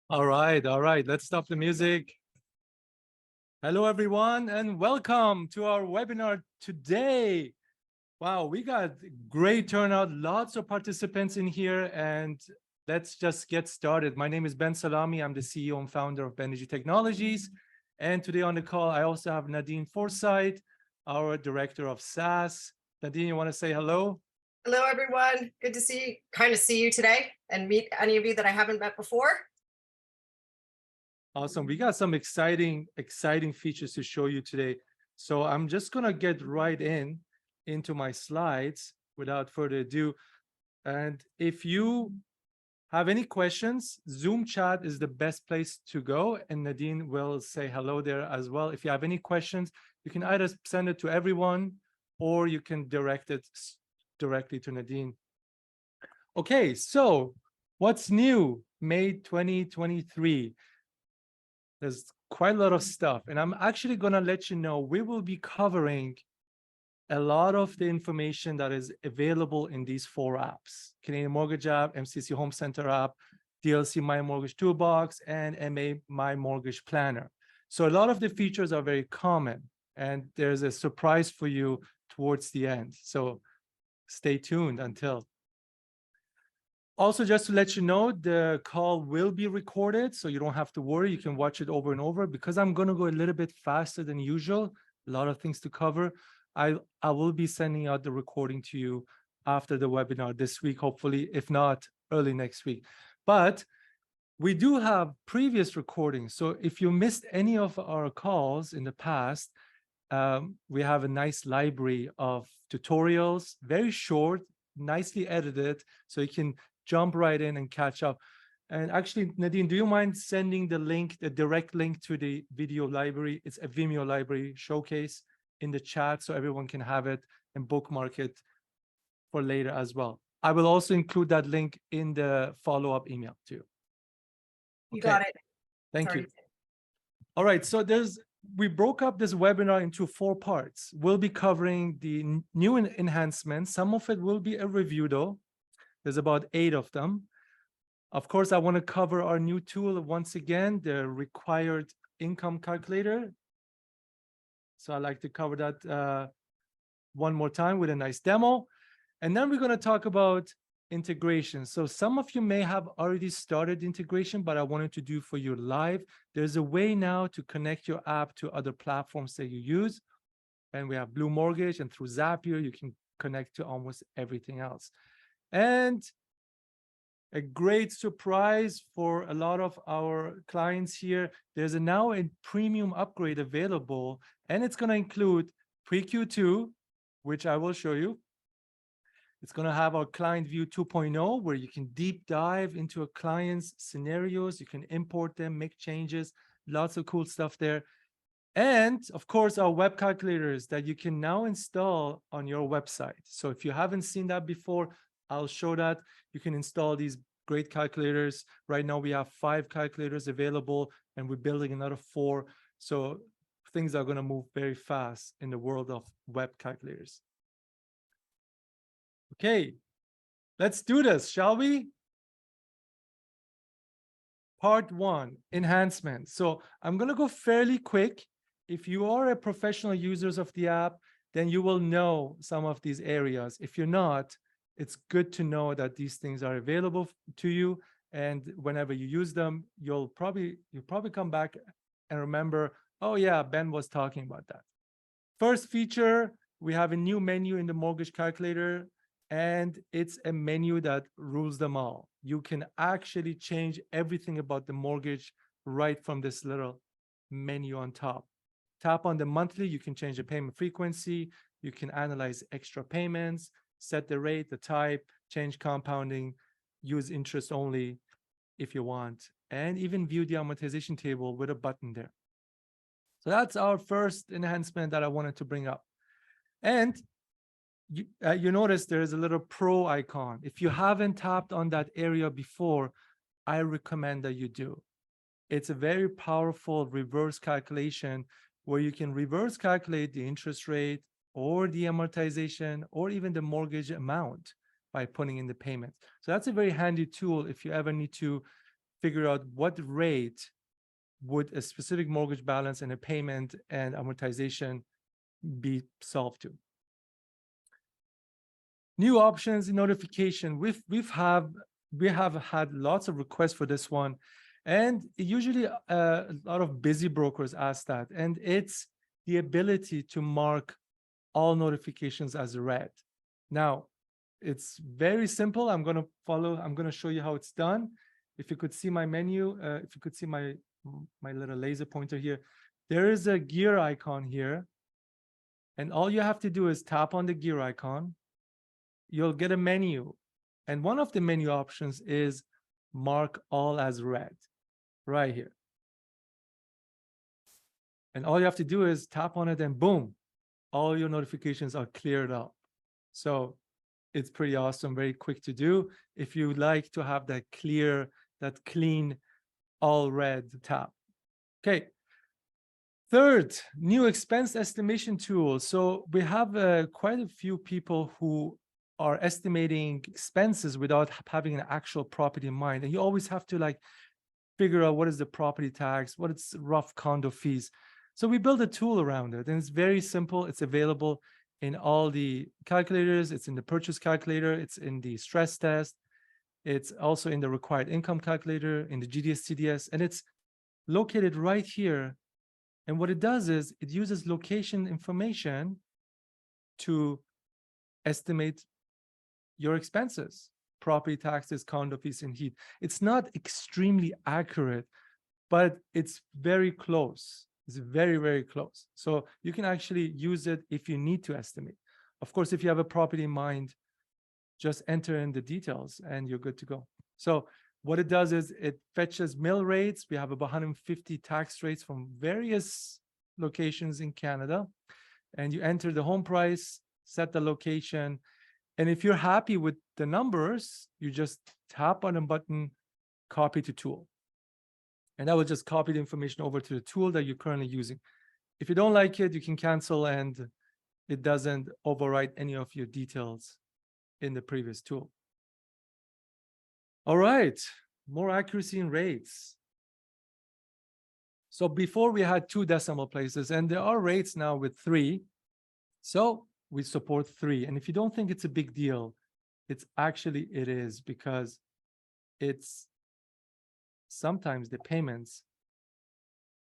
All right. Let's stop the music. Hello, everyone, and welcome to our webinar today. Wow, we got great turnout, lots of participants in here, and let's just get started. My name is Ben Salami. I'm the CEO and founder of Energy Technologies. And today on the call, I also have Nadine Forsyth, our director of SaaS. Nadine, you want to say hello? Hello, everyone. Good to see you today and meet any of you that I haven't met before. Awesome. We got some exciting features to show you today. So I'm just going to get right into my slides without further ado. And if you have any questions, Zoom chat is the best place to go. And Nadine will say hello there as well. If you have any questions, you can either send it to everyone or you can direct it directly to Nadine. Okay, so what's new? May 2023. There's quite a lot of stuff, and I'm actually going to let you know we will be covering a lot of the information that is available in these 4 apps: Canadian Mortgage app, MCC Home Center app, DLC My Mortgage Toolbox, and MA My Mortgage Planner. So a lot of the features are very common, and there's a surprise for you towards the end. So stay tuned until. Also, just to let you know, the call will be recorded, so you don't have to worry. You can watch it over and over. Because I'm going to go a little bit faster than usual, a lot of things to cover, I will be sending out the recording to you after the webinar this week, hopefully, if not early next week. But we do have previous recordings. So if you missed any of our calls in the past, we have a nice library of tutorials, very short, nicely edited, so you can jump right in and catch up. And actually, Nadine, do you mind sending the link, the direct link to the video library? It's a Vimeo library showcase in the chat so everyone can have it and bookmark it for later as well. I will also include that link in the follow-up email too. You got it. Thank you. All right, so we broke up this webinar into 4 parts. We'll be covering the new enhancements. Some of it will be a review though. There's about 8 of them. Of course, I want to cover our new tool once again, the required income calculator. So I like to cover that one more time with a nice demo. And then we're going to talk about integration. So some of you may have already started integration, but I wanted to do for you live. There's a way now to connect your app to other platforms that you use. And we have Blue Mortgage, and through Zapier, you can connect to almost everything else. And a great surprise for a lot of our clients here, there's now a premium upgrade available, and it's going to include Pre-Q2, which I will show you. It's going to have our Client View 2.0, where you can deep dive into a client's scenarios. You can import them, make changes, lots of cool stuff there. And of course, our web calculators that you can now install on your website. So if you haven't seen that before, I'll show that. You can install these great calculators. Right now, we have 5 calculators available, and we're building another 4. So things are going to move very fast in the world of web calculators. Okay, let's do this, shall we? Part 1, enhancement. So I'm going to go fairly quick. If you are a professional user of the app, then you will know some of these areas. If you're not, it's good to know that these things are available to you. And whenever you use them, you'll probably come back and remember, oh yeah, Ben was talking about that. First feature, we have a new menu in the mortgage calculator, and it's a menu that rules them all. You can actually change everything about the mortgage right from this little menu on top. Tap on the monthly, you can change the payment frequency, you can analyze extra payments, set the rate, the type, change compounding, use interest only if you want, and even view the amortization table with a button there. So that's our first enhancement that I wanted to bring up. And you notice there is a little pro icon. If you haven't tapped on that area before, I recommend that you do. It's a very powerful reverse calculation where you can reverse calculate the interest rate or the amortization or even the mortgage amount by putting in the payment. So that's a very handy tool if you ever need to figure out what rate would a specific mortgage balance and a payment and amortization be solved to. New options in notification. We have had lots of requests for this one, and usually a lot of busy brokers ask that, and it's the ability to mark all notifications as read. Now, it's very simple. I'm going to show you how it's done. If you could see my menu, if you could see my little laser pointer here, there is a gear icon here, and all you have to do is tap on the gear icon. You'll get a menu, and one of the menu options is mark all as read right here. And all you have to do is tap on it, and boom, all your notifications are cleared up. So it's pretty awesome, very quick to do if you like to have that clear, that clean, all red tab. Okay. Third, new expense estimation tool. So we have quite a few people who are estimating expenses without having an actual property in mind. And you always have to like figure out what is the property tax, what is rough condo fees. So we built a tool around it, and it's very simple. It's available in all the calculators. It's in the purchase calculator. It's in the stress test. It's also in the required income calculator, in the GDS, CDS, and it's located right here. And what it does is it uses location information to estimate your expenses, property taxes, condo fees, and heat. It's not extremely accurate, but it's very close. It's very, very close. So you can actually use it if you need to estimate. Of course, if you have a property in mind, just enter in the details and you're good to go. So what it does is it fetches mill rates. We have about 150 tax rates from various locations in Canada. And you enter the home price, set the location. And if you're happy with the numbers, you just tap on a button, copy to tool. And that will just copy the information over to the tool that you're currently using. If you don't like it, you can cancel, and it doesn't overwrite any of your details in the previous tool. All right, more accuracy in rates. So before we had 2 decimal places, and there are rates now with 3. So we support 3. And if you don't think it's a big deal, it is, because it's sometimes the payments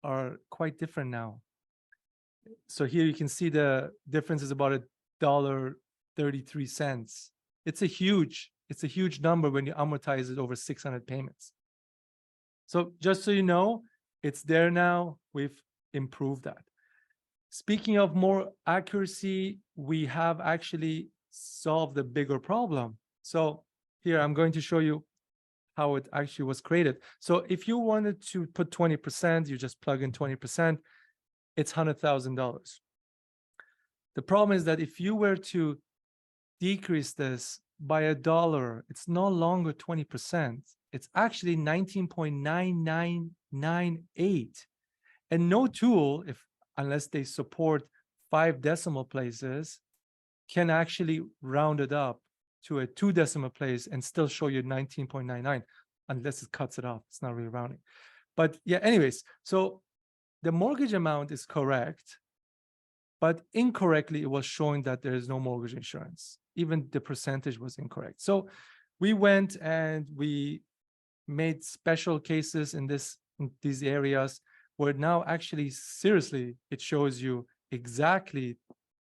are quite different now. So here you can see the difference is about $1.33. It's a huge number when you amortize it over 600 payments. So just so you know, it's there now. We've improved that. Speaking of more accuracy, we have actually solved a bigger problem. So here I'm going to show you how it actually was created. So if you wanted to put 20%, you just plug in 20%, it's $100,000. The problem is that if you were to decrease this by $1, it's no longer 20%. It's actually 19.9998. And no tool, unless they support 5 decimal places, can actually round it up to a 2 decimal place and still show you 19.99, unless it cuts it off. It's not really rounding. But yeah, anyways, so the mortgage amount is correct, but incorrectly it was showing that there is no mortgage insurance. Even the percentage was incorrect. So we went and we made special cases in these areas where now actually seriously it shows you exactly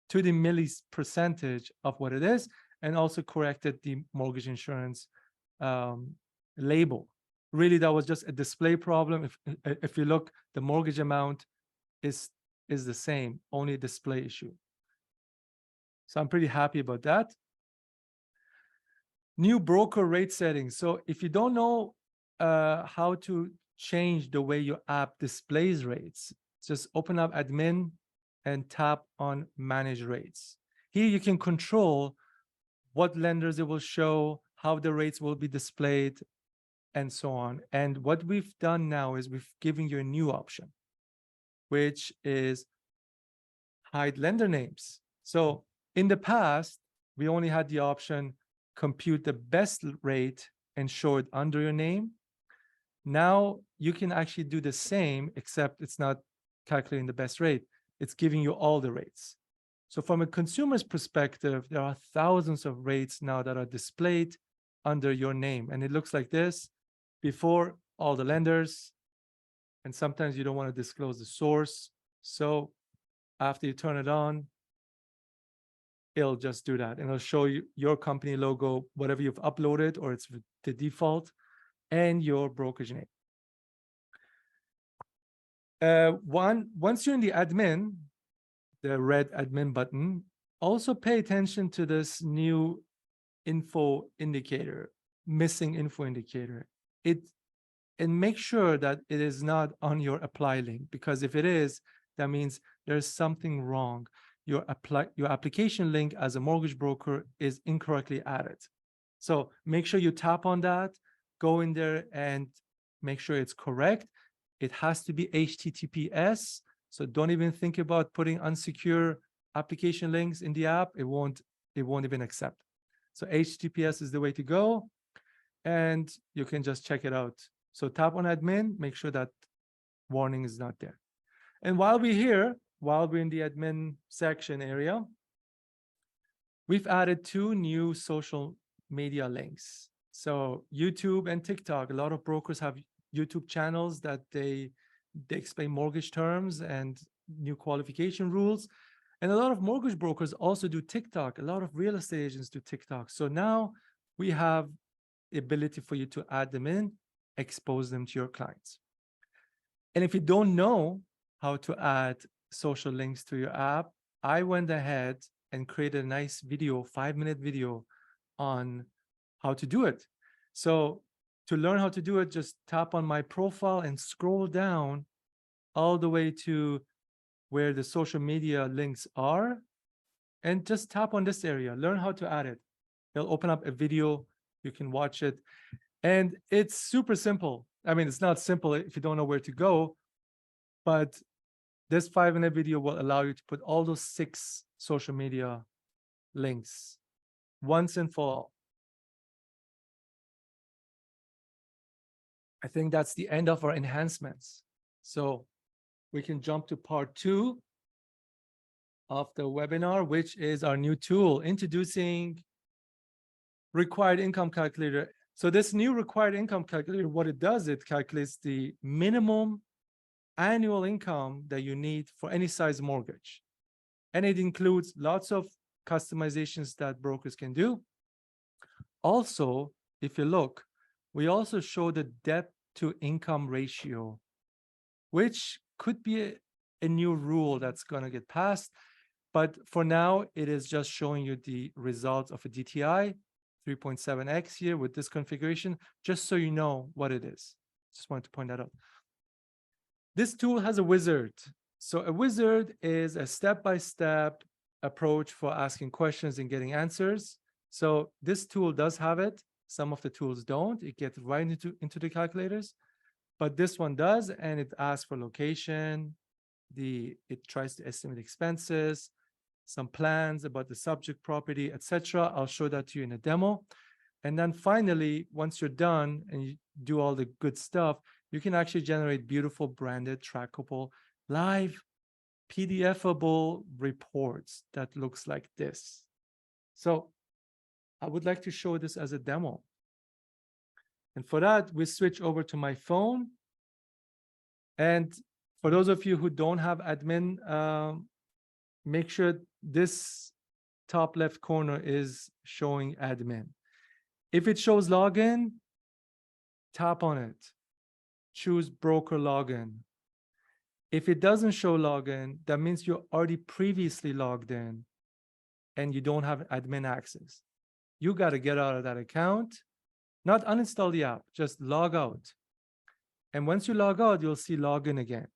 to the millis percentage of what it is, and also corrected the mortgage insurance label. Really, that was just a display problem. If you look, the mortgage amount is the same, only a display issue. So I'm pretty happy about that. New broker rate settings. So if you don't know how to change the way your app displays rates, just open up admin and tap on manage rates. Here you can control what lenders it will show, how the rates will be displayed, and so on. And what we've done now is we've given you a new option, which is hide lender names. So in the past, we only had the option compute the best rate and show it under your name. Now you can actually do the same, except it's not calculating the best rate. It's giving you all the rates. So from a consumer's perspective, there are thousands of rates now that are displayed under your name. And it looks like this before all the lenders. And sometimes you don't want to disclose the source. So after you turn it on, it'll just do that. And it'll show you your company logo, whatever you've uploaded, or it's the default, and your brokerage name. Once you're in the admin, the red admin button, also pay attention to this new info indicator, missing info indicator. And make sure that it is not on your apply link, because if it is, that means there's something wrong. Your application link as a mortgage broker is incorrectly added. So make sure you tap on that, go in there and make sure it's correct. It has to be HTTPS. So don't even think about putting unsecure application links in the app. It won't even accept. So HTTPS is the way to go. And you can just check it out. So tap on admin, make sure that warning is not there. And while we're here, while we're in the admin section area, we've added 2 new social media links. So YouTube and TikTok, a lot of brokers have YouTube channels that they explain mortgage terms and new qualification rules. And a lot of mortgage brokers also do TikTok. A lot of real estate agents do TikTok. So now we have the ability for you to add them in, expose them to your clients. And if you don't know how to add social links to your app, I went ahead and created a nice video, 5-minute video on how to do it. So to learn how to do it, just tap on my profile and scroll down all the way to where the social media links are, and just tap on this area, learn how to add it. It'll open up a video, you can watch it. And it's super simple. I mean, it's not simple if you don't know where to go, but this 5-minute video will allow you to put all those 6 social media links once and for all. I think that's the end of our enhancements. So we can jump to part 2 of the webinar, which is our new tool, introducing required income calculator. So this new required income calculator, what it does, it calculates the minimum annual income that you need for any size mortgage. And it includes lots of customizations that brokers can do. Also, if you look, we also show the debt to income ratio, which could be a new rule that's going to get passed. But for now, it is just showing you the results of a DTI 3.7x here with this configuration, just so you know what it is. Just wanted to point that out. This tool has a wizard. So a wizard is a step-by-step approach for asking questions and getting answers. So this tool does have it. Some of the tools don't. It gets right into the calculators. But this one does, and it asks for location. It tries to estimate expenses, some plans about the subject property, etc. I'll show that to you in a demo. And then finally, once you're done and you do all the good stuff, you can actually generate beautiful branded, trackable, live PDF-able reports that looks like this. So I would like to show this as a demo. And for that, we switch over to my phone. And for those of you who don't have admin, make sure this top left corner is showing admin. If it shows login, tap on it. Choose broker login. If it doesn't show login, that means you're already previously logged in and you don't have admin access. You got to get out of that account, not uninstall the app, just log out. And once you log out, you'll see login again.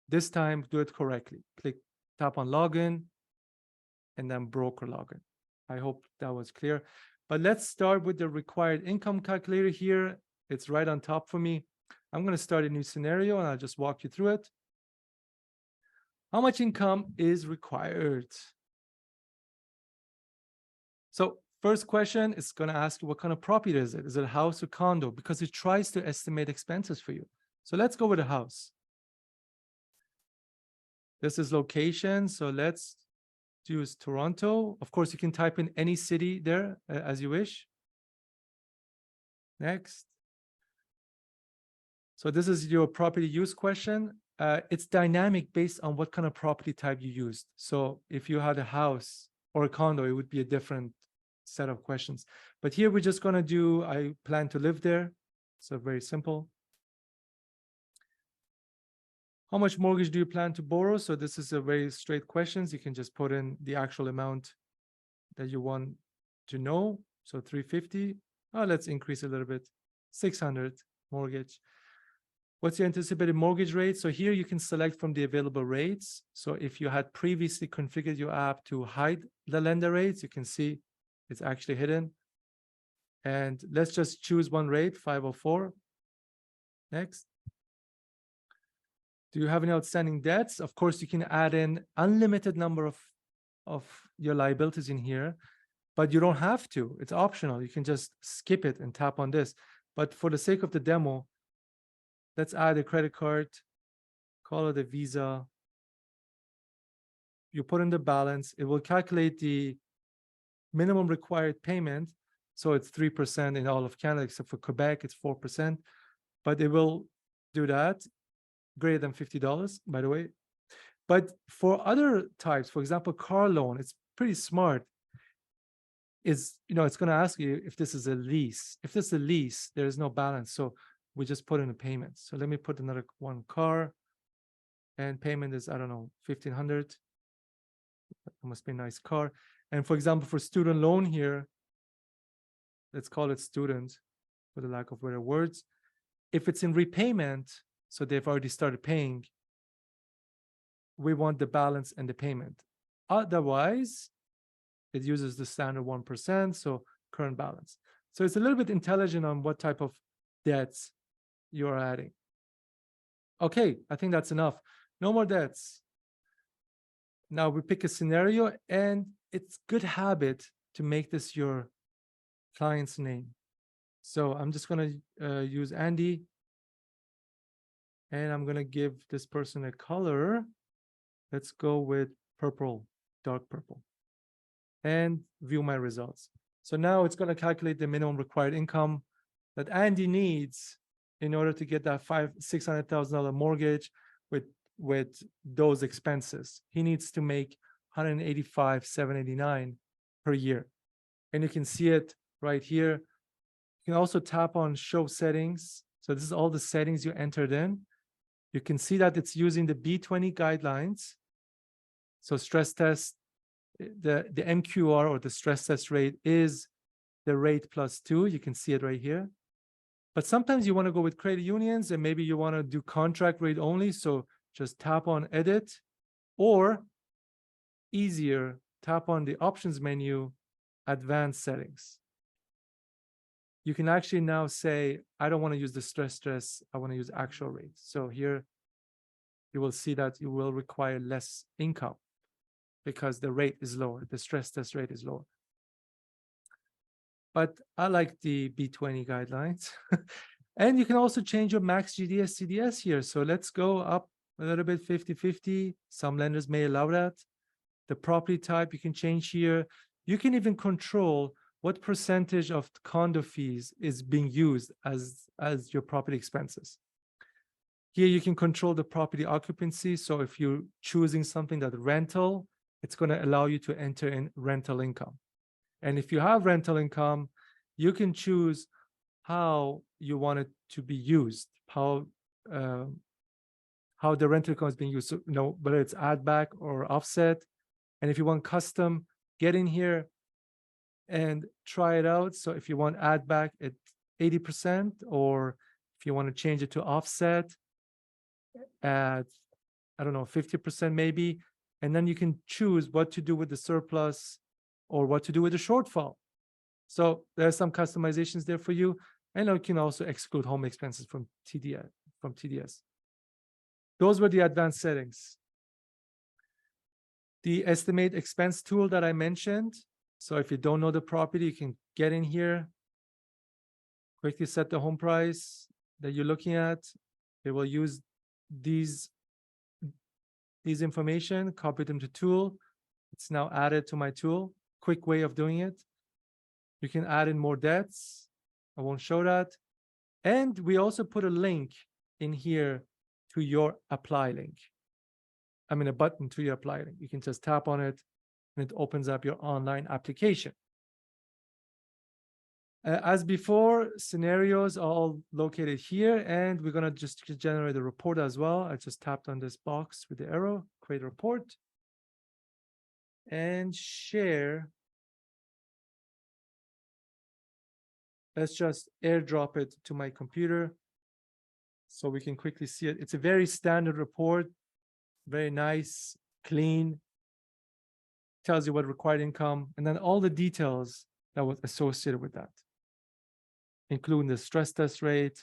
This time, do it correctly. Tap on login and then broker login. I hope that was clear. But let's start with the required income calculator here. It's right on top for me. I'm going to start a new scenario and I'll just walk you through it. How much income is required? So First question is going to ask you what kind of property is it? Is it a house or condo? Because it tries to estimate expenses for you. So let's go with a house. This is location. So let's choose Toronto. Of course, you can type in any city there as you wish. Next. So this is your property use question. It's dynamic based on what kind of property type you used. So if you had a house or a condo, it would be a different set of questions. But here we're just going to do, I plan to live there. So very simple. How much mortgage do you plan to borrow? So this is a very straight questions. You can just put in the actual amount that you want to know. So 350. Oh, let's increase a little bit. 600 mortgage. What's your anticipated mortgage rate? So here you can select from the available rates. So if you had previously configured your app to hide the lender rates, you can see it's actually hidden. And let's just choose one rate, 504. Next. Do you have any outstanding debts? Of course, you can add in unlimited number of your liabilities in here, but you don't have to. It's optional. You can just skip it and tap on this. But for the sake of the demo, let's add a credit card, call it a Visa. You put in the balance. It will calculate the minimum required payment. So it's 3% in all of Canada, except for Quebec, it's 4%. But it will do that. Greater than $50, by the way. But for other types, for example, car loan, it's pretty smart. It's going to ask you if this is a lease. If this is a lease, there is no balance. So we just put in a payment. So let me put another one, car, and payment is, I don't know, 1,500. It must be a nice car. And for example, for student loan here, let's call it student for the lack of better words. If it's in repayment, so they've already started paying, we want the balance and the payment. Otherwise, it uses the standard 1%, so current balance. So it's a little bit intelligent on what type of debts you're adding. Okay, I think that's enough. No more debts. Now we pick a scenario, and it's good habit to make this your client's name. So I'm just going to use Andy. And I'm going to give this person a color. Let's go with purple, dark purple, and view my results. So now it's going to calculate the minimum required income that Andy needs in order to get that $600,000 mortgage with those expenses. He needs to make $185,789 per year. And you can see it right here. You can also tap on show settings. So this is all the settings you entered in. You can see that it's using the W23 guidelines. So stress test, the MQR or the stress test rate is the rate +2. You can see it right here. But sometimes you want to go with credit unions, and maybe you want to do contract rate only. So just tap on edit, or easier, tap on the options menu, advanced settings. You can actually now say, I don't want to use the stress test. I want to use actual rates. So here you will see that you will require less income because the rate is lower. The stress test rate is lower. But I like the W23 guidelines. And you can also change your max GDS CDS here. So let's go up a little bit, 50-50. Some lenders may allow that. The property type you can change here. You can even control what percentage of condo fees is being used as your property expenses. Here you can control the property occupancy. So if you're choosing something that rental, it's going to allow you to enter in rental income. And if you have rental income, you can choose how you want it to be used, how the rental income is being used. So, whether it's add back or offset. And if you want custom, get in here and try it out. So if you want add back at 80%, or if you want to change it to offset at, I don't know, 50% maybe, and then you can choose what to do with the surplus or what to do with the shortfall. So there's some customizations there for you, and you can also exclude home expenses from TDS. Those were the advanced settings. The estimate expense tool that I mentioned. So if you don't know the property, you can get in here, quickly set the home price that you're looking at. It will use these information, copy them to tool. It's now added to my tool. Quick way of doing it. You can add in more debts. I won't show that. And we also put a link in here to your apply link. I mean, a button to your apply link. You can just tap on it and it opens up your online application. As before, scenarios are all located here, and we're going to just generate a report as well. I just tapped on this box with the arrow, create a report, and share. Let's just airdrop it to my computer so we can quickly see it. It's a very standard report, very nice, clean, tells you what required income, and then all the details that was associated with that, including the stress test rate,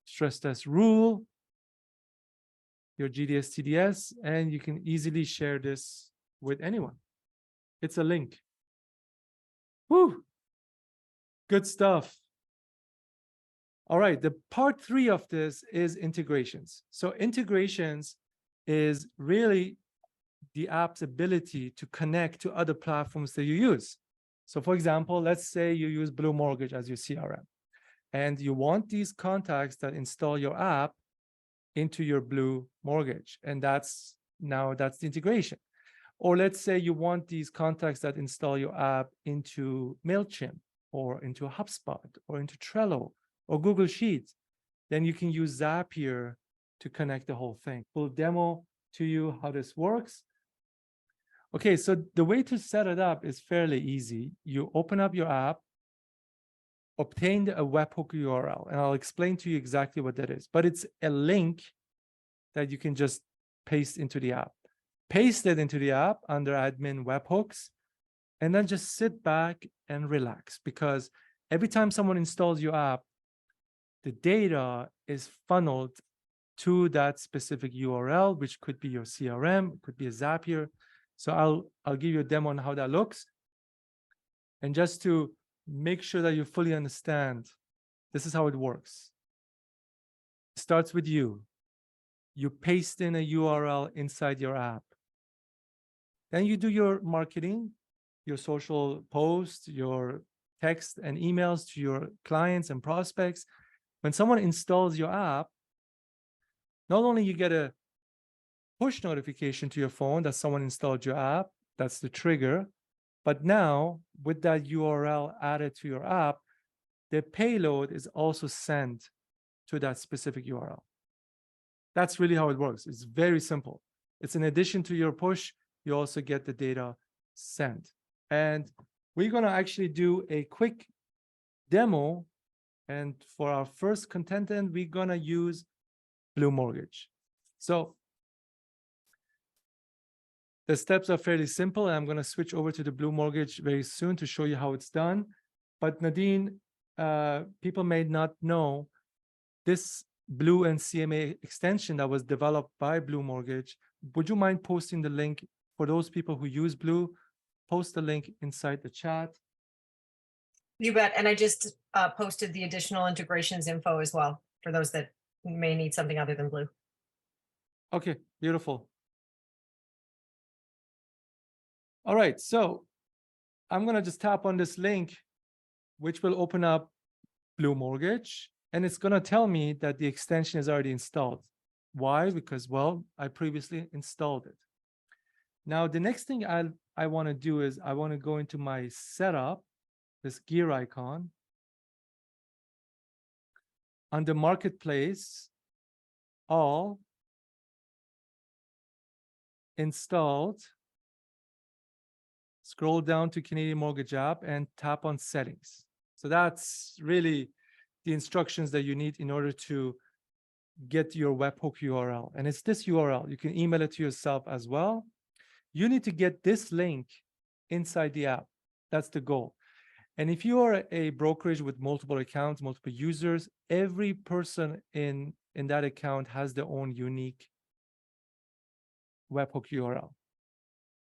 stress test rule, your GDS, TDS, and you can easily share this with anyone. It's a link. Woo! Good stuff. All right, the part 3 of this is integrations. So integrations is really the app's ability to connect to other platforms that you use. So for example, let's say you use Blue Mortgage as your CRM, and you want these contacts that install your app into your Blue Mortgage, and that's the integration. Or let's say you want these contacts that install your app into MailChimp or into HubSpot or into Trello or Google Sheets, then you can use Zapier to connect the whole thing. We'll demo to you how this works. Okay, so the way to set it up is fairly easy. You open up your app, obtain a webhook URL, and I'll explain to you exactly what that is. But it's a link that you can just paste into the app. Paste it into the app under admin webhooks, and then just sit back and relax, because every time someone installs your app, the data is funneled to that specific URL, which could be your CRM, could be a Zapier. So I'll give you a demo on how that looks. And just to make sure that you fully understand, this is how it works. It starts with you. You paste in a URL inside your app. Then you do your marketing, your social posts, your text and emails to your clients and prospects. When someone installs your app, not only you get a push notification to your phone that someone installed your app, that's the trigger, but now with that URL added to your app, the payload is also sent to that specific URL. That's really how it works. It's very simple. It's in addition to your push, you also get the data sent. And we're going to actually do a quick demo. And for our first content, we're going to use Blue Mortgage. So the steps are fairly simple, and I'm going to switch over to the Blue Mortgage very soon to show you how it's done. But Nadine, people may not know this Blue and CMA extension that was developed by Blue Mortgage. Would you mind posting the link for those people who use Blue? Post the link inside the chat. You bet. And I just posted the additional integrations info as well for those that may need something other than Blue. Okay, beautiful. All right, so I'm going to just tap on this link, which will open up Blue Mortgage, and it's going to tell me that the extension is already installed. Why? Because, well, I previously installed it. Now, the next thing I want to do is I want to go into my setup, this gear icon. Under Marketplace, all, installed. Scroll down to Canadian Mortgage app and tap on settings. So that's really the instructions that you need in order to get your webhook URL. And it's this URL. You can email it to yourself as well. You need to get this link inside the app. That's the goal. And if you are a brokerage with multiple accounts, multiple users, every person in that account has their own unique webhook URL.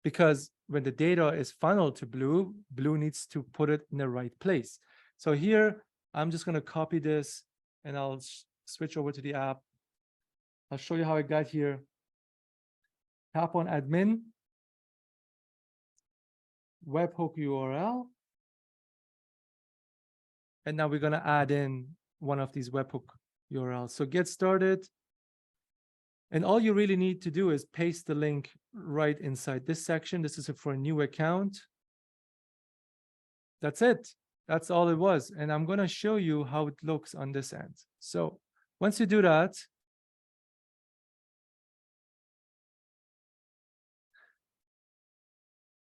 Because when the data is funneled to Blue, Blue needs to put it in the right place. So here, I'm just going to copy this and I'll switch over to the app. I'll show you how I got here. Tap on admin, webhook URL. And now we're going to add in one of these webhook URLs. So get started. And all you really need to do is paste the link right inside this section. This is for a new account. That's it. That's all it was. And I'm going to show you how it looks on this end. So once you do that,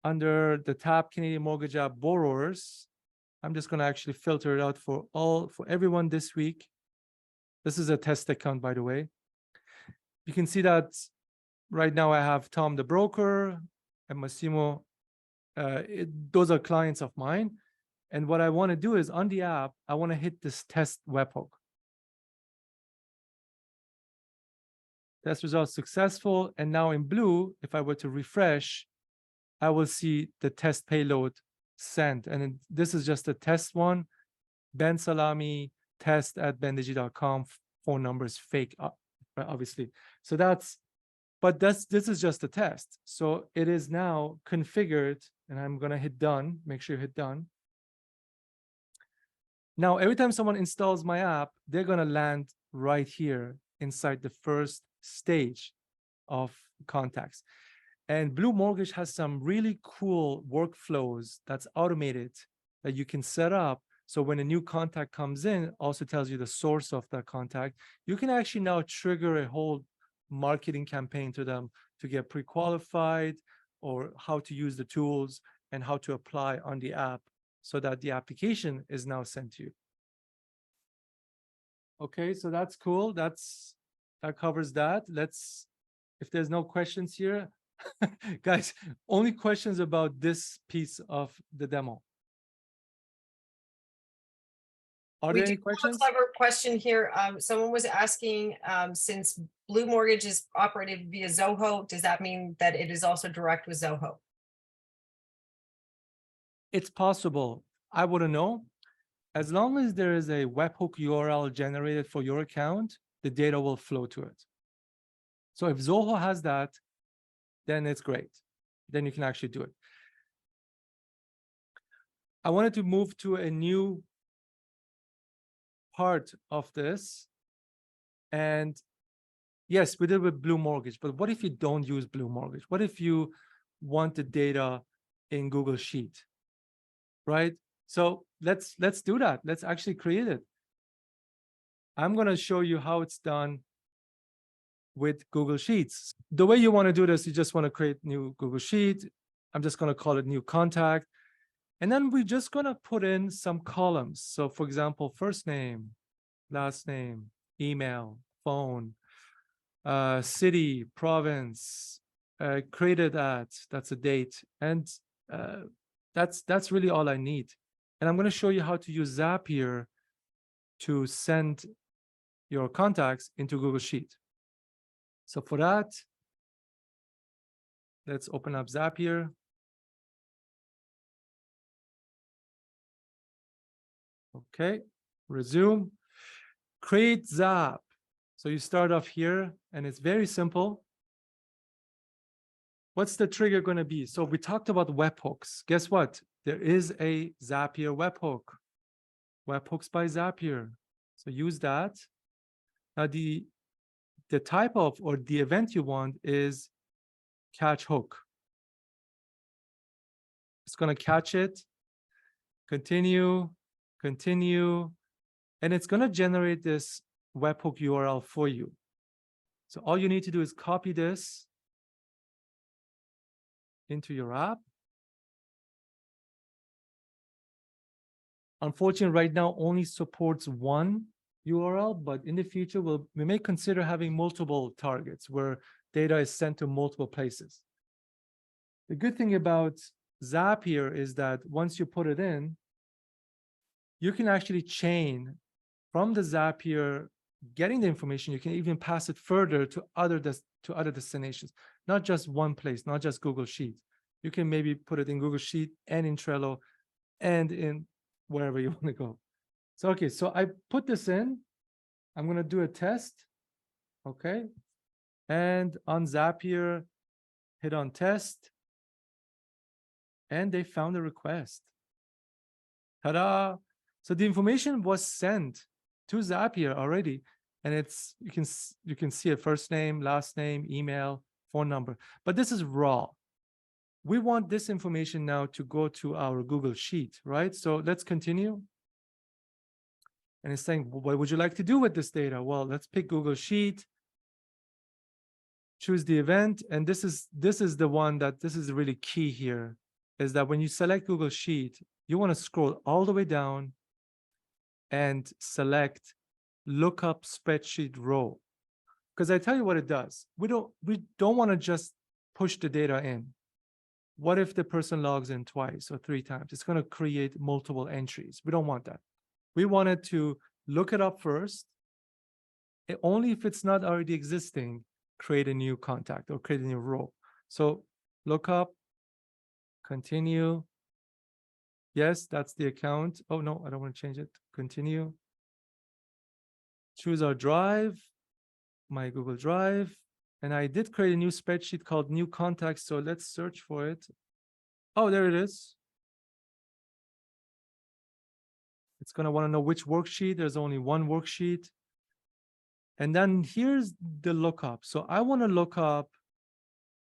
under the tab Canadian Mortgage App borrowers, I'm just going to actually filter it out for everyone this week. This is a test account, by the way. You can see that right now I have Tom the broker and Massimo. Those are clients of mine. And what I want to do is on the app, I want to hit this test webhook. Test results successful. And now in blue, if I were to refresh, I will see the test payload sent. And this is just a test one. Ben Salami, test@bendigi.com. Phone number is fake, obviously. So this is just a test. So it is now configured, and I'm going to hit done. Make sure you hit done. Now, every time someone installs my app, they're going to land right here inside the first stage of contacts. And Blue Mortgage has some really cool workflows that's automated that you can set up. So when a new contact comes in, also tells you the source of that contact. You can actually now trigger a whole marketing campaign to them to get pre-qualified, or how to use the tools and how to apply on the app so that the application is now sent to you. Okay, so that's cool. That covers that. If there's no questions here, guys, only questions about this piece of the demo. Are there any questions? A clever question here. Someone was asking, since Blue Mortgage is operated via Zoho, does that mean that it is also direct with Zoho? It's possible. I wouldn't know. As long as there is a webhook URL generated for your account, the data will flow to it. So if Zoho has that, then it's great. Then you can actually do it. I wanted to move to a new part of this. And yes, we did with Blue Mortgage, but what if you don't use Blue Mortgage? What if you want the data in Google Sheet, right? So let's do that. Let's actually create it. I'm going to show you how it's done with Google Sheets. The way you want to do this, you just want to create new Google Sheet. I'm just going to call it new contact. And then we're just going to put in some columns. So for example, first name, last name, email, phone, city, province, created at, that's a date. And that's really all I need. And I'm going to show you how to use Zapier to send your contacts into Google Sheet. So for that, let's open up Zapier. Okay, resume, create Zap. So you start off here and it's very simple. What's the trigger going to be? So we talked about webhooks. Guess what? There is a Zapier webhook. Webhooks by Zapier. So use that. Now the type of or the event you want is catch hook. It's going to catch it, continue, and it's going to generate this webhook URL for you. So all you need to do is copy this into your app. Unfortunately, right now only supports one URL, but in the future, we may consider having multiple targets where data is sent to multiple places. The good thing about Zapier is that once you put it in, you can actually chain from the Zapier getting the information. You can even pass it further to other destinations, not just one place, not just Google Sheets. You can maybe put it in Google Sheet and in Trello and in wherever you want to go. So, okay, so I put this in. I'm going to do a test. Okay. And on Zapier, hit on test. And they found a request. Ta-da! So the information was sent to Zapier already. And it's, you can see it, first name, last name, email, phone number. But this is raw. We want this information now to go to our Google Sheet, right? So let's continue. And it's saying, what would you like to do with this data? Well, let's pick Google Sheet, choose the event. And this is the one that this is really key here, is that when you select Google Sheet, you want to scroll all the way down and select lookup spreadsheet row. Because I tell you what it does. We don't want to just push the data in. What if the person logs in twice or 3 times? It's going to create multiple entries. We don't want that. We wanted to look it up first. Only if it's not already existing, create a new contact or create a new row. So look up, continue. Yes, that's the account. Oh, no, I don't want to change it. Continue. Choose our drive, my Google Drive. And I did create a new spreadsheet called new contacts. So let's search for it. Oh, there it is. It's going to want to know which worksheet. There's only one worksheet. And then here's the lookup. So I want to look up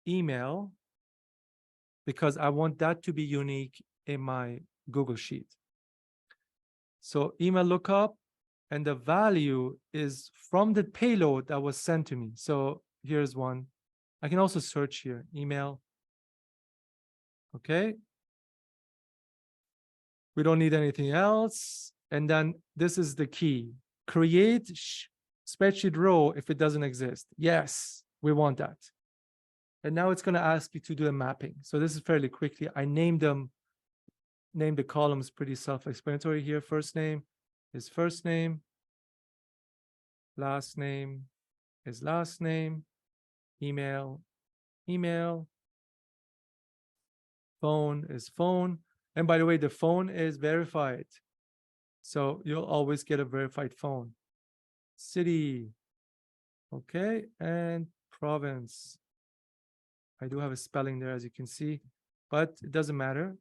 email because I want that to be unique in my Google Sheet. So email lookup, and the value is from the payload that was sent to me. So here's one. I can also search here, email. Okay. We don't need anything else. And then this is the key. Create spreadsheet row if it doesn't exist. Yes, we want that. And now it's going to ask you to do a mapping. So this is fairly quickly. I named them, named the columns pretty self-explanatory here. First name is first name. Last name is last name. Email, email. Phone is phone. And by the way, the phone is verified. So you'll always get a verified phone. City. Okay. And province. I do have a spelling there, as you can see, but it doesn't matter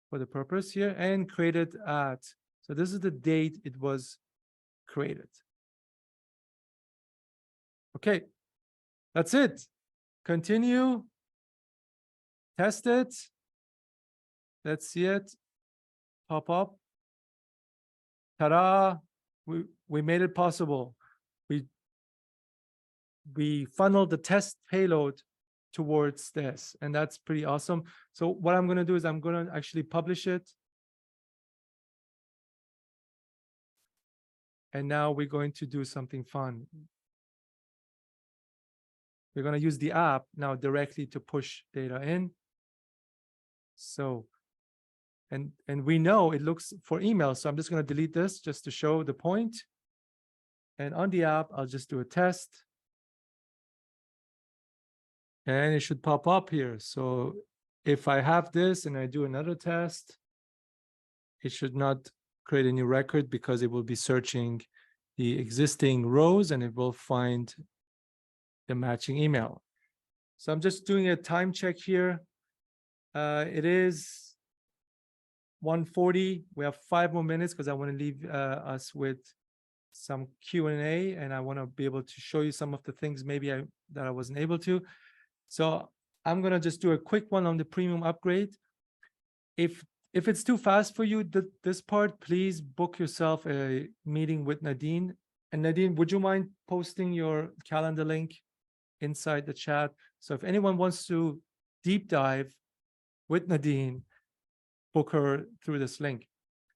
for the purpose here. And created at. So this is the date it was created. Okay. That's it. Continue. Test it. Let's see it pop up. Ta-da! We made it possible. We funneled the test payload towards this, and that's pretty awesome. So what I'm going to do is I'm going to actually publish it. And now we're going to do something fun. We're going to use the app now directly to push data in. So, and we know it looks for email. So I'm just going to delete this just to show the point. And on the app, I'll just do a test. And it should pop up here. So if I have this and I do another test, it should not create a new record because it will be searching the existing rows and it will find the matching email. So I'm just doing a time check here. It is 1:40. We have 5 more minutes because I want to leave us with some Q&A, and I want to be able to show you some of the things maybe that I wasn't able to. So I'm going to just do a quick one on the premium upgrade. If it's too fast for you, this part, please book yourself a meeting with Nadine. And Nadine, would you mind posting your calendar link inside the chat? So if anyone wants to deep dive with Nadine, book her through this link.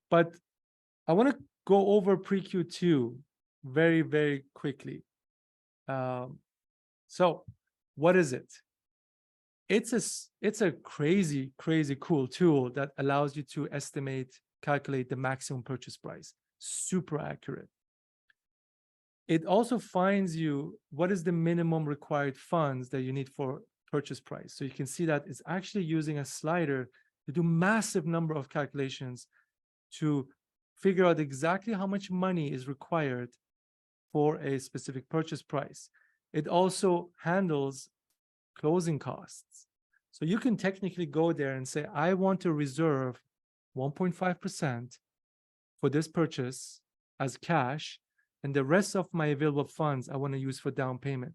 But I want to go over pre-Q2 very, very quickly. So what is it? It's a crazy, crazy cool tool that allows you to calculate the maximum purchase price. Super accurate. It also finds you what is the minimum required funds that you need for purchase price. So you can see that it's actually using a slider to do massive number of calculations to figure out exactly how much money is required for a specific purchase price. It also handles closing costs. So you can technically go there and say, I want to reserve 1.5% for this purchase as cash, and the rest of my available funds I want to use for down payment.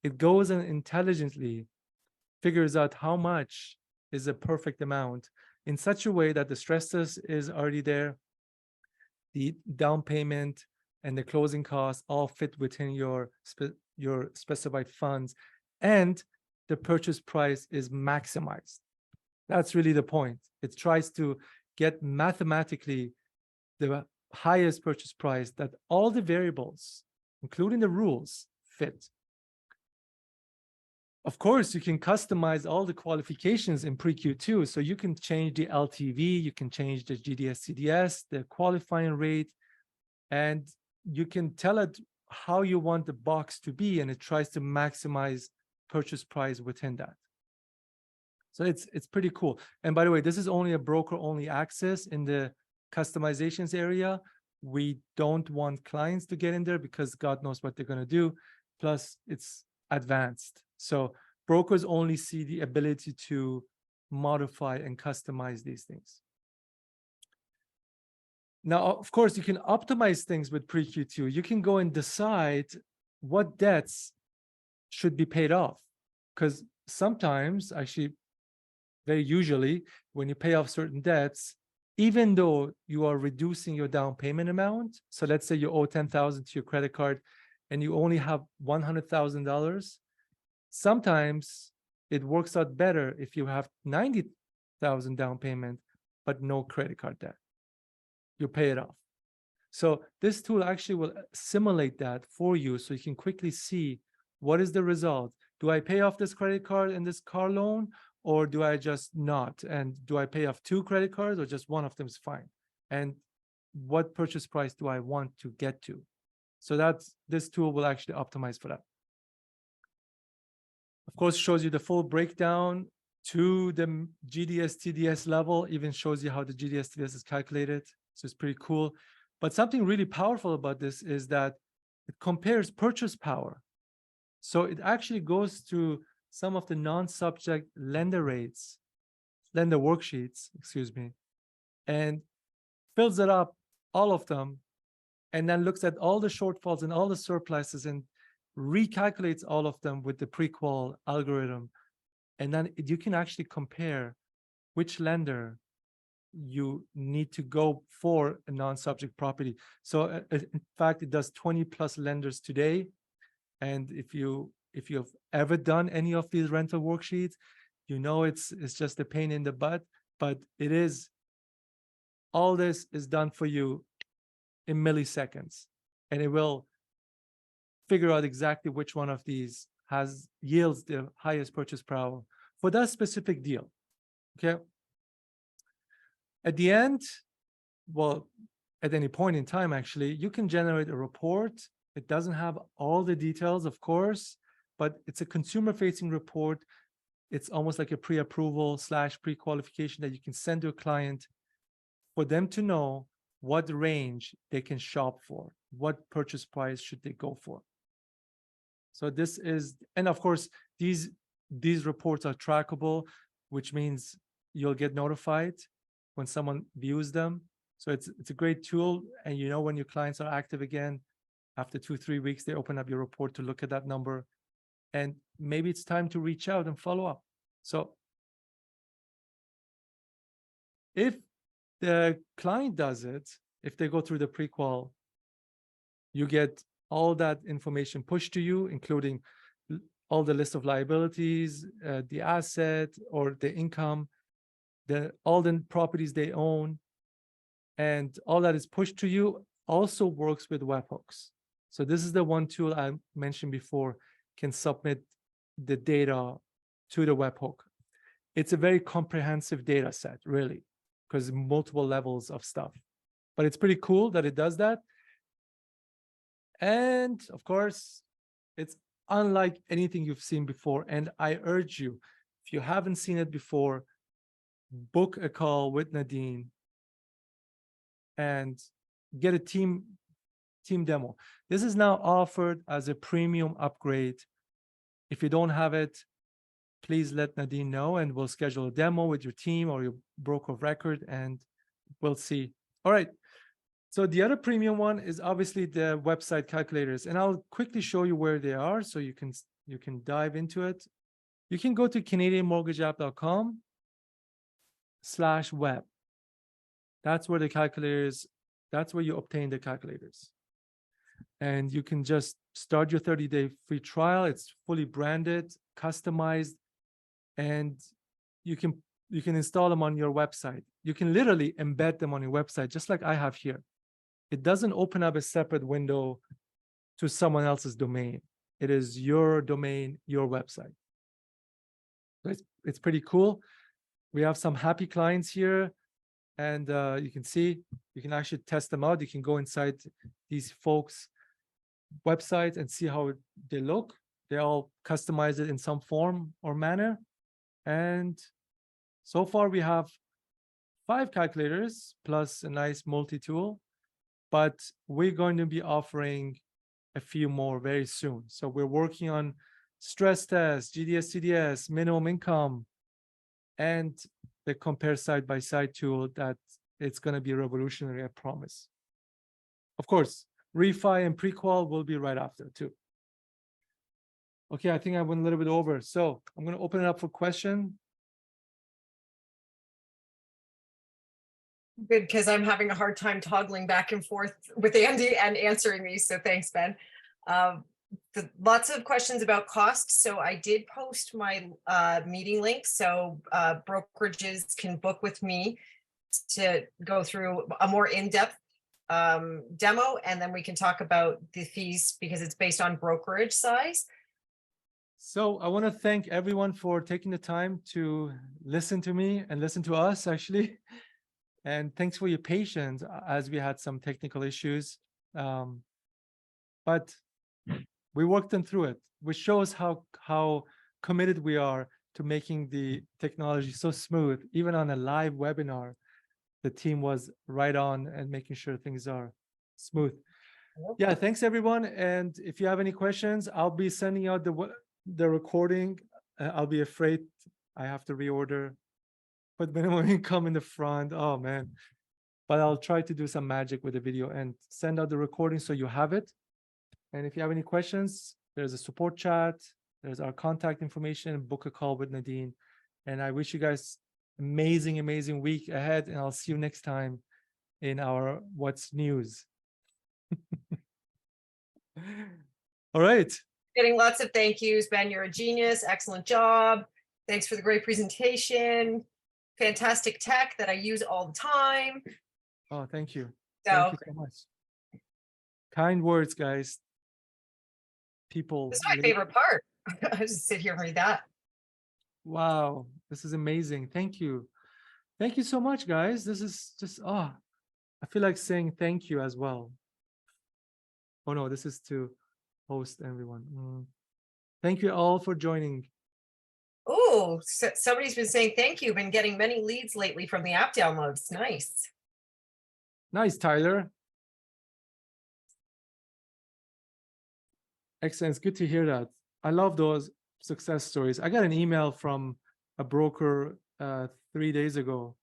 It goes and intelligently figures out how much is a perfect amount in such a way that the stress test is already there, the down payment and the closing costs all fit within your specified funds, and the purchase price is maximized. That's really the point. It tries to get mathematically the highest purchase price that all the variables, including the rules, fit. Of course, you can customize all the qualifications in Pre-Q2. So you can change the LTV, you can change the GDS, CDS, the qualifying rate, and you can tell it how you want the box to be, and it tries to maximize purchase price within that. So it's pretty cool. And by the way, this is only a broker-only access in the customizations area. We don't want clients to get in there because God knows what they're going to do. Plus, it's advanced. So brokers only see the ability to modify and customize these things. Now, of course, you can optimize things with Pre-Q2. You can go and decide what debts should be paid off. Because sometimes, actually, very usually, when you pay off certain debts, even though you are reducing your down payment amount, so let's say you owe $10,000 to your credit card and you only have $100,000, sometimes it works out better if you have $90,000 down payment, but no credit card debt. You pay it off. So this tool actually will simulate that for you so you can quickly see what is the result. Do I pay off this credit card and this car loan, or do I just not? And do I pay off 2 credit cards, or just one of them is fine? And what purchase price do I want to get to? So this tool will actually optimize for that. Of course, shows you the full breakdown to the GDS, TDS level, even shows you how the GDS, TDS is calculated. So it's pretty cool. But something really powerful about this is that it compares purchase power. So it actually goes through some of the non-subject lender rates, lender worksheets, excuse me, and fills it up, all of them, and then looks at all the shortfalls and all the surpluses and recalculates all of them with the pre-qual algorithm. And then you can actually compare which lender you need to go for a non-subject property. So in fact, it does 20 plus lenders today. And if you've ever done any of these rental worksheets, you know it's just a pain in the butt, but it is, all this is done for you in milliseconds, and it will figure out exactly which one of these yields the highest purchase power for that specific deal. Okay. At the end, well, at any point in time, actually, you can generate a report. It doesn't have all the details, of course, but it's a consumer-facing report. It's almost like a pre-approval / pre-qualification that you can send to a client for them to know what range they can shop for, what purchase price should they go for. So this is, and of course, these reports are trackable, which means you'll get notified when someone views them. So it's a great tool. And you know, when your clients are active again, after 2-3 weeks, they open up your report to look at that number. And maybe it's time to reach out and follow up. So if the client does it, if they go through the pre-qual, you get all that information pushed to you, including all the list of liabilities, the asset or the income, all the properties they own, and all that is pushed to you. Also works with webhooks. So this is the one tool I mentioned before, can submit the data to the webhook. It's a very comprehensive data set, really, because multiple levels of stuff. But it's pretty cool that it does that. And of course, it's unlike anything you've seen before. And I urge you, if you haven't seen it before, book a call with Nadine and get a team demo. This is now offered as a premium upgrade. If you don't have it, please let Nadine know and we'll schedule a demo with your team or your broker of record and we'll see. All right. So the other premium one is obviously the website calculators, and I'll quickly show you where they are so you can dive into it. You can go to canadianmortgageapp.com/web. That's where the calculators, that's where you obtain the calculators. And you can just start your 30-day free trial. It's fully branded, customized, and you can install them on your website. You can literally embed them on your website, just like I have here. It doesn't open up a separate window to someone else's domain. It is your domain, your website. It's pretty cool. We have some happy clients here, and you can see, you can actually test them out. You can go inside these folks' websites and see how they look. They all customize it in some form or manner. And so far we have 5 calculators plus a nice multi-tool, but we're going to be offering a few more very soon. So we're working on stress test, GDS, CDS, minimum income, and the compare side-by-side tool that it's going to be revolutionary, I promise. Of course, refi and pre-qual will be right after too. Okay, I think I went a little bit over. So I'm going to open it up for question. Good, because I'm having a hard time toggling back and forth with Andy and answering these. So thanks, Ben. Lots of questions about cost. So I did post my meeting link. So brokerages can book with me to go through a more in-depth demo. And then we can talk about the fees because it's based on brokerage size. So I want to thank everyone for taking the time to listen to me and listen to us, actually. And thanks for your patience as we had some technical issues. But we worked them through it, which shows how committed we are to making the technology so smooth. Even on a live webinar, the team was right on and making sure things are smooth. Yeah, thanks everyone. And if you have any questions, I'll be sending out the recording. I'll be afraid I have to reorder, put minimum income in the front. Oh man. But I'll try to do some magic with the video and send out the recording so you have it. And if you have any questions, there's a support chat, there's our contact information, book a call with Nadine. And I wish you guys amazing, amazing week ahead. And I'll see you next time in our What's News. All right. Getting lots of thank yous. Ben, you're a genius. Excellent job. Thanks for the great presentation. Fantastic tech that I use all the time. Oh, thank you. So, thank you so much. Kind words, guys. People. This is my favorite part. I just sit here and read that. Wow, this is amazing. Thank you. Thank you so much, guys. This is just, I feel like saying thank you as well. Oh no, this is to host everyone. Thank you all for joining. Oh, so somebody's been saying thank you. Been getting many leads lately from the app downloads. Nice. Nice, Tyler. Excellent. It's good to hear that. I love those success stories. I got an email from a broker 3 days ago.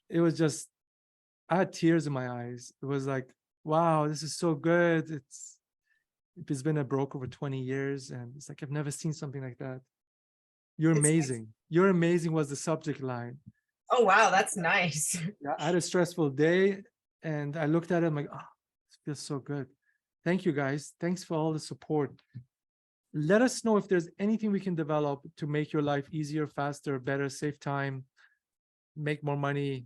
It was just, I had tears in my eyes. It was like, wow, this is so good. It's been a broker for 20 years. And it's like, I've never seen something like that. You're amazing. Nice. You're amazing was the subject line. Oh, wow. That's nice. Yeah, I had a stressful day and I looked at it. I'm like, oh, this feels so good. Thank you, guys. Thanks for all the support. Let us know if there's anything we can develop to make your life easier, faster, better, save time, make more money,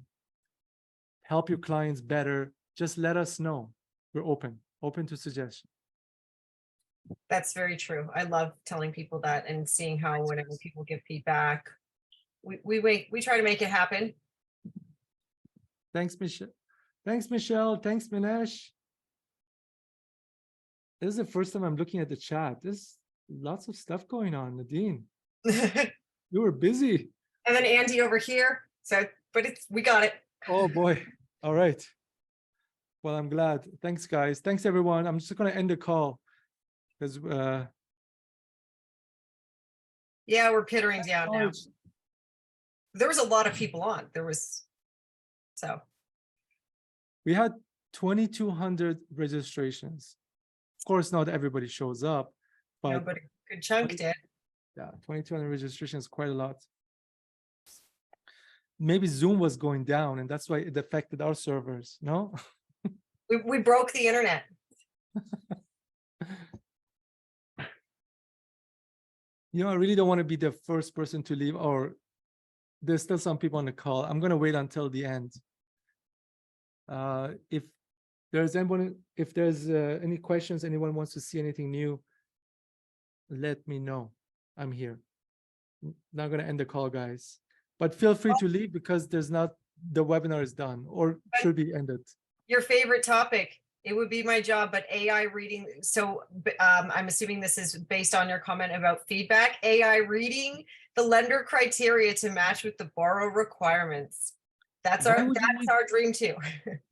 help your clients better. Just let us know. We're open to suggestion. That's very true. I love telling people that and seeing how whenever people give feedback, we try to make it happen. Thanks, Michelle. Thanks, Michelle. Thanks, Minesh. This is the first time I'm looking at the chat. There's lots of stuff going on, Nadine. And You were busy. then Andy over here. So, but we got it. Oh boy. All right. Well, I'm glad. Thanks, guys. Thanks, everyone. I'm just going to end the call because Yeah, we're pittering down now. There was a lot of people on. We had 2,200 registrations. Of course, not everybody shows up, but But a good chunk did. yeah, 2,200 registrations is quite a lot. Maybe Zoom was going down, and that's why it affected our servers. No. We broke the internet. I really don't want to be the first person to leave, or there's still some people on the call. I'm going to wait until the end. If there's any questions, anyone wants to see anything new, let me know. I'm here. Not going to end the call, guys, but feel free to leave because the webinar is done or should be ended. Your favorite topic. It would be my job, but AI reading. So I'm assuming this is based on your comment about feedback. AI reading the lender criteria to match with the borrow requirements. That's our dream too.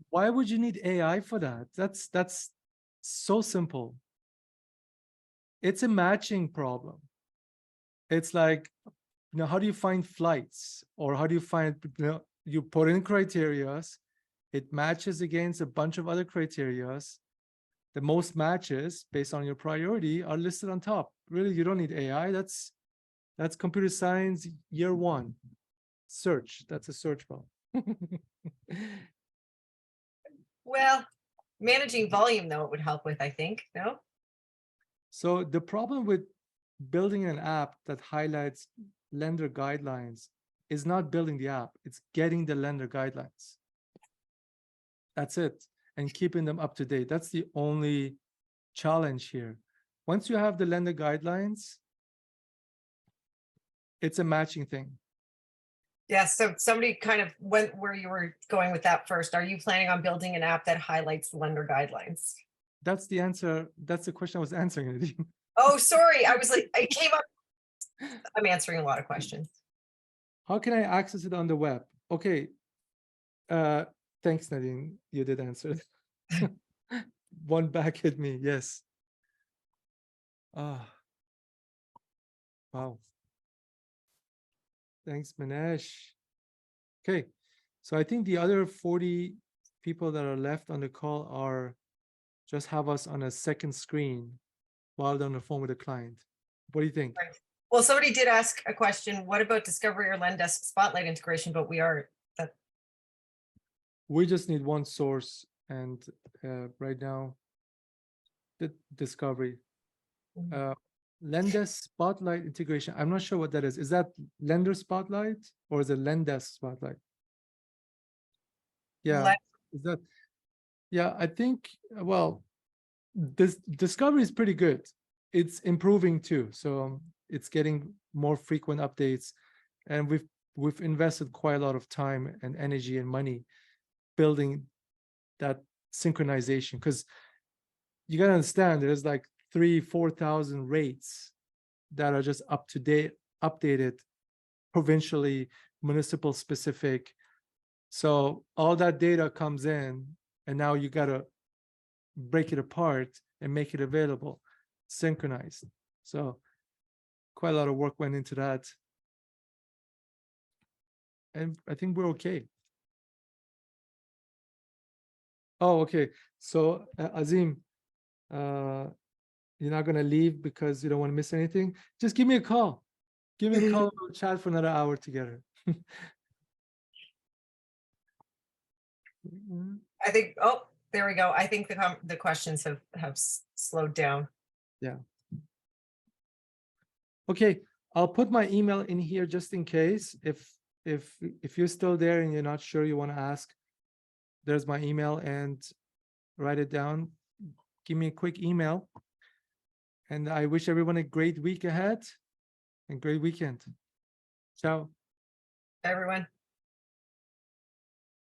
Why would you need AI for that? That's so simple. It's a matching problem. It's like, how do you find flights, or how do you find, you put in criterias, it matches against a bunch of other criterias. The most matches based on your priority are listed on top. Really, you don't need AI. That's computer science year one. Search. That's a search problem. Well, managing volume though, it would help with, I think, no? So the problem with building an app that highlights lender guidelines is not building the app, it's getting the lender guidelines. That's it. And keeping them up to date. That's the only challenge here. Once you have the lender guidelines, it's a matching thing. Yeah, so somebody kind of went where you were going with that first. Are you planning on building an app that highlights lender guidelines? That's the answer. That's the question I was answering. Oh, sorry. I was like, I came up. I'm answering a lot of questions. How can I access it on the web? Okay. Thanks, Nadine. You did answer. One back at me. Yes. Ah. Wow. Thanks, Manesh. Okay. So I think the other 40 people that are left on the call are just have us on a second screen while they're on the phone with a client. What do you think? Right. Well, somebody did ask a question. What about Discovery or Lendesk Spotlight integration? But we just need one source, and right now, the Discovery. Lendesk Spotlight integration. I'm not sure what that is. Is that Lender Spotlight or is it Lendesk Spotlight? Yeah, is that? Yeah, I think. Well, this Discovery is pretty good. It's improving too, so it's getting more frequent updates, and we've invested quite a lot of time and energy and money building that synchronization, because you gotta understand there's like 3,000-4,000 rates that are just up to date, updated provincially, municipal specific. So all that data comes in, and now you gotta break it apart and make it available, synchronized. So quite a lot of work went into that, and I think we're okay. Oh, okay. So Azim, you're not gonna leave because you don't want to miss anything? Just give me a call. Give me a call. We'll chat for another hour together. I think, oh, there we go. I think the questions have slowed down. Yeah. Okay, I'll put my email in here just in case. If you're still there and you're not sure you want to ask, there's my email, and write it down. Give me a quick email. And I wish everyone a great week ahead and great weekend. Ciao. Everyone.